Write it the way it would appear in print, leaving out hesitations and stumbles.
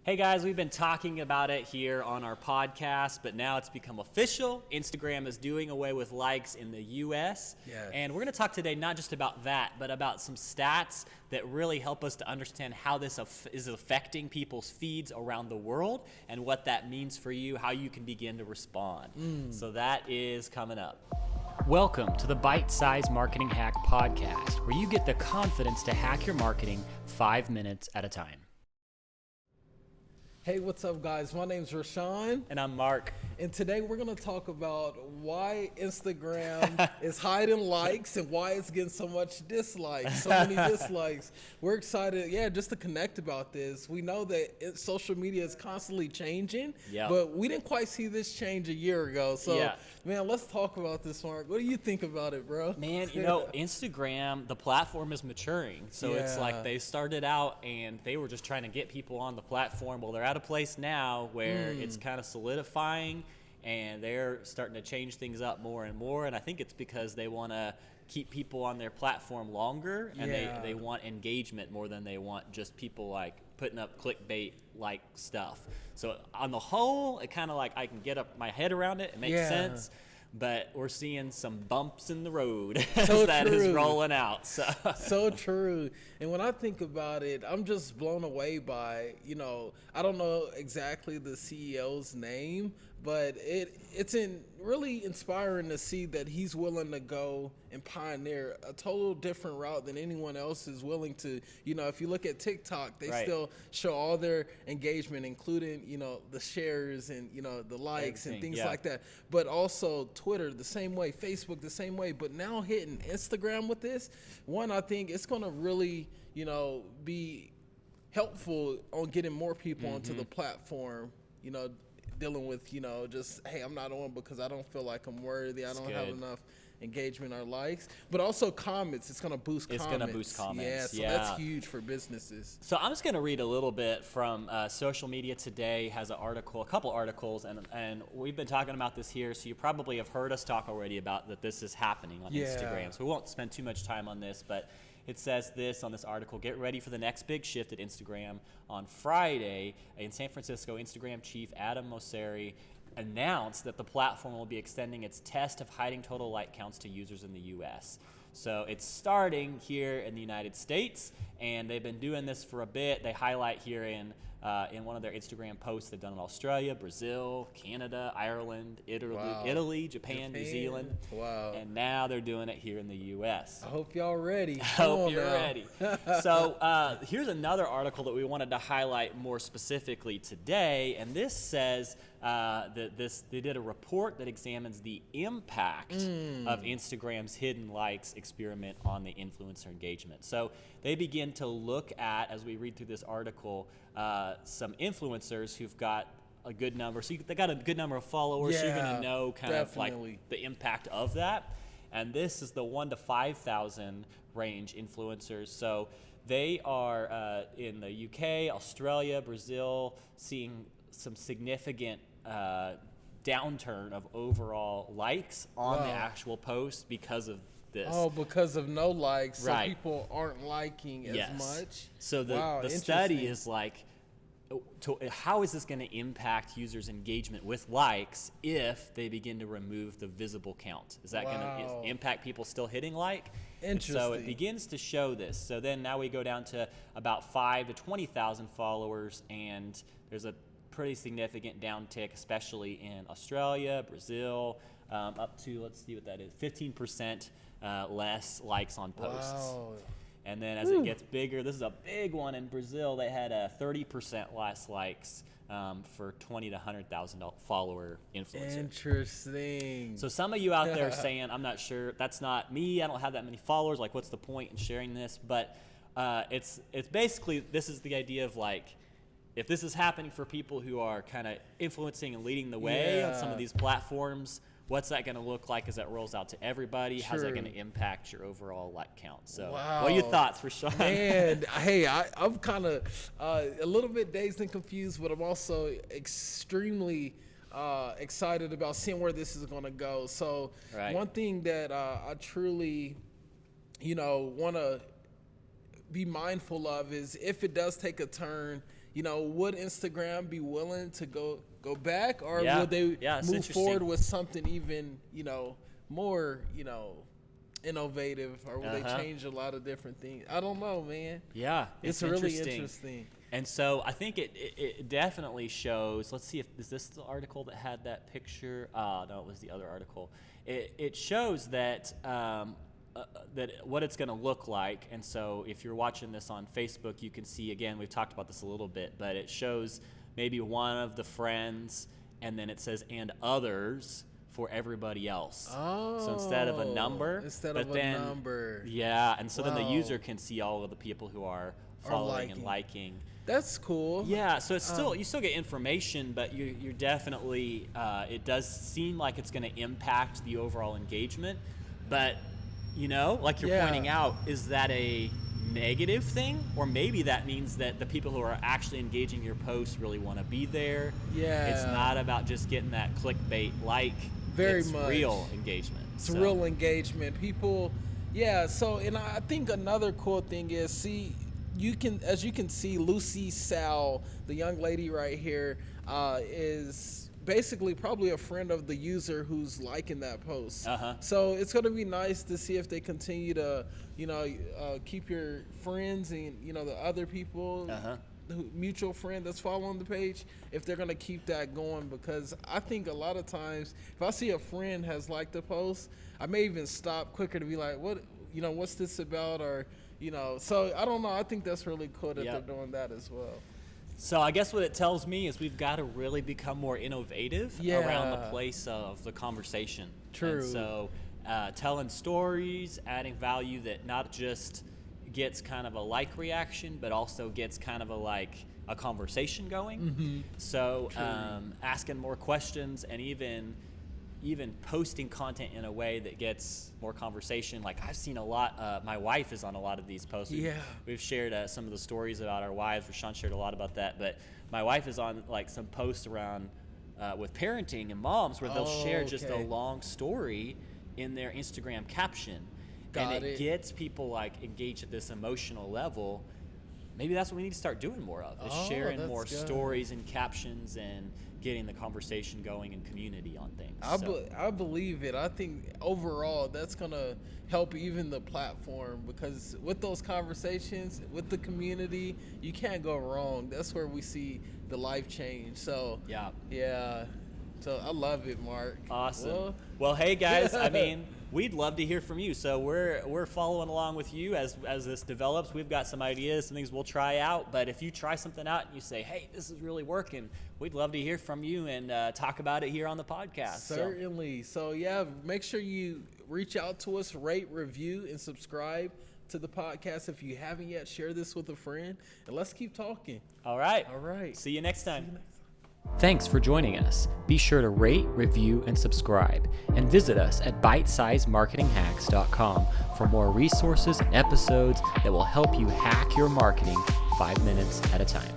Hey guys, we've been talking about it here on our podcast, but now it's become official. Instagram is doing away with likes in the US. Yes. And we're going to talk today not just about that, but about some stats that really help us to understand how this is affecting people's feeds around the world and what that means for you, how you can begin to respond. So that is coming up. Welcome to the Bite Size Marketing Hack Podcast, where you get the confidence to hack your marketing 5 minutes at a time. Hey, what's up, guys? My name's Rashawn, And I'm Mark. and today we're going to talk about why Instagram is hiding likes and why it's getting so much dislikes, so many dislikes. We're excited, just to connect about this. We know that social media is constantly changing, Yep. but we didn't quite see this change a year ago. So, Yeah. man, let's talk about this, Mark. What do you think about it, bro? Man, Instagram, the platform is maturing. So it's Yeah. like they started out and they were just trying to get people on the platform. Well, they're at a place now where it's kind of solidifying and they're starting to change things up more and more. And I think it's because they want to keep people on their platform longer and Yeah. they want engagement more than they want just people like putting up clickbait like stuff. So on the whole, it kind of like I can get up my head around it. It makes Yeah. sense. But we're seeing some bumps in the road So as that is true. rolling out. So So true. And when I think about it, I'm just blown away by, I don't know exactly the CEO's name, but it's really inspiring to see that he's willing to go and pioneer a total different route than anyone else is willing to. If you look at TikTok, they Right. still show all their engagement, including, the shares and, the likes Everything, and things yeah. like that. But also Twitter the same way, Facebook the same way. But now hitting Instagram with this, I think it's going to really, be helpful on getting more people onto the platform, dealing with, just, hey, I'm not on because I don't feel like I'm worthy. I don't have good. enough engagement or likes. But also comments. It's going to boost It's comments. gonna boost comments, Yeah, so yeah. that's huge for businesses. So I'm just going to read a little bit from Social Media Today has an article, a couple articles, and we've been talking about this here, so you probably have heard us talk already about that this is happening on Yeah. Instagram. So we won't spend too much time on this, but it says this on this article: get ready for the next big shift at Instagram. On Friday in San Francisco, Instagram chief Adam Mosseri announced that the platform will be extending its test of hiding total like counts to users in the US. So it's starting here in the United States, and they've been doing this for a bit. They highlight here in one of their Instagram posts, they've done it in Australia, Brazil, Canada, Ireland, Wow. Italy, Japan, New Zealand, Wow. and now they're doing it here in the US. I hope y'all ready. I hope Come on you're now. ready. So here's another article that we wanted to highlight more specifically today, and this says that they did a report that examines the impact of Instagram's hidden likes experiment on the influencer engagement. So they begin to look at, as we read through this article, some influencers who've got a good number. So they got a good number of followers. So you're going Yeah, to know kind definitely. of like the impact of that. And this is the 1,000 to 5,000 range influencers. So they are in the UK, Australia, Brazil, seeing some significant downturn of overall likes on the Wow. actual post because of this. Oh, because of no likes, so Right. people aren't liking as Yes. much. So Wow, the study interesting. is like, how is this going to impact users' engagement with likes if they begin to remove the visible count? Is that Wow. going to impact people still hitting like? So it Interesting. begins to show this. So then now we go down to about 5 to 20,000 followers, and there's a pretty significant downtick, especially in Australia, Brazil, up to, let's see what that is, 15% less likes on posts. Wow. And then as it gets bigger, this is a big one in Brazil. They had 30% less likes for 20 to 100,000 follower influencers. Interesting. So some of you out there are saying, I'm not sure, that's not me, I don't have that many followers, like what's the point in sharing this? But it's basically, this is the idea of like, if this is happening for people who are kind of influencing and leading the way on some Yeah. of these platforms, what's that going to look like as that rolls out to everybody? How's that True. going to impact your overall like count? So Wow. what are your thoughts, Rashawn? Man, hey, I'm kind of a little bit dazed and confused, but I'm also extremely excited about seeing where this is going to go. So Right. one thing that I truly, want to be mindful of is if it does take a turn, would Instagram be willing to go back, or Yeah. would they Yeah, it's move interesting. forward with something even, more, innovative, or will they change a lot of different things? I don't know, man. Yeah, It's really interesting. And so I think it definitely shows. Let's see, is this the article that had that picture? No, it was the other article. It shows that that what it's going to look like. And so if you're watching this on Facebook, you can see, again, we've talked about this a little bit, but it shows maybe one of the friends, and then it says "and others" for everybody else. So instead of a number, yeah, and so then the Wow. user can see all of the people who are following and liking. That's cool. Yeah, so it's still, you still get information, but you're definitely, it does seem like it's going to impact the overall engagement. But, like you're pointing out, is that a negative thing? Or maybe that means that the people who are actually engaging your posts really want to be there. Yeah. It's not about just getting that clickbait Very it's much. real engagement. It's real engagement. People, so, and I think another cool thing is, as you can see, Lucy Sal, the young lady right here, is basically probably a friend of the user who's liking that post. So it's going to be nice to see if they continue to, keep your friends and, the other people, mutual friend that's following the page, if they're going to keep that going. Because I think a lot of times, if I see a friend has liked the post, I may even stop quicker to be like, what's this about? Or, so I don't know. I think that's really cool that they're doing that as well. So I guess what it tells me is we've got to really become more innovative around the place of the conversation. True. And so telling stories, adding value that not just gets kind of a like reaction, but also gets kind of a conversation going. So asking more questions, and even posting content in a way that gets more conversation. Like I've seen a lot, my wife is on a lot of these posts. We've shared some of the stories about our wives. Rashawn shared a lot about that, but my wife is on some posts around with parenting and moms where they'll share just a long story in their Instagram caption. And it gets people engaged at this emotional level. Maybe that's what we need to start doing more of, is sharing more stories and captions and getting the conversation going and community on things. I believe it. I think overall that's going to help even the platform, because with those conversations, with the community, you can't go wrong. That's where we see the life change. So, yeah. So I love it, Mark. Awesome. Well, hey guys, we'd love to hear from you. So we're following along with you as this develops. We've got some ideas, some things we'll try out. But if you try something out and you say, hey, this is really working, we'd love to hear from you and talk about it here on the podcast. Certainly. So make sure you reach out to us, rate, review, and subscribe to the podcast. If you haven't yet, share this with a friend, and let's keep talking. All right. See you next time. Thanks for joining us. Be sure to rate, review, and subscribe. And visit us at bitesizemarketinghacks.com for more resources and episodes that will help you hack your marketing 5 minutes at a time.